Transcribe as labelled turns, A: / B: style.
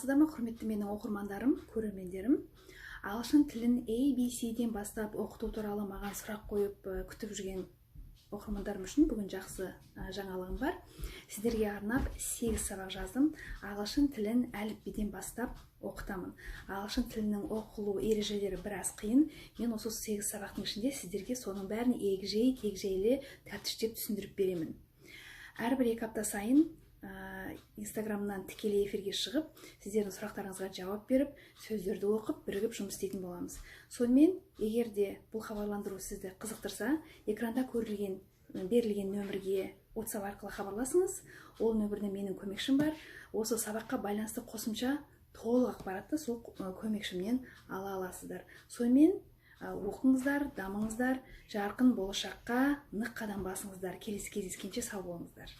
A: Саламатсыздар ма, құрметті менің оқырмандарым, көрермендерім? Ағылшын тілін ABC'ден бастап оқыту туралы маған сұрақ қойып күтіп жүрген оқырмандарым үшін бүгін жақсы жаңалығым бар. Сіздерге арнап 8 сабақ жаздым. Ағылшын тілін әліпбиден бастап оқытамын. Ағылшын тілінің оқылу ережелері біраз қиын. Мен осы 8 сабақтың ішінде сіздерге соның бәрін егжей тегжейлі тәптіштеп түсіндіріп беремін. Әрбір 2 апта сайын Инстаграмнан тікелей эфирге шығып, сіздердің сұрақтарыңызға жауап беріп, сөздерді оқып, бірігіп жұмыс істейтін боламыз. Сонымен, егер де бұл хабарландыру сізді қызықтырса, экранда берілген нөмірге WhatsApp арқылы хабарласыңыз. Ол нөмірде менің көмекшім бар. Осы сабаққа байланысты қосымша толық ақпаратты сол көмекшімнен ала аласыздар. Сонымен, оқыңыздар, дамыңыздар, жарқын болашаққа нық қадам басыңыздар. Келесі кездескенше сау болыңыздар.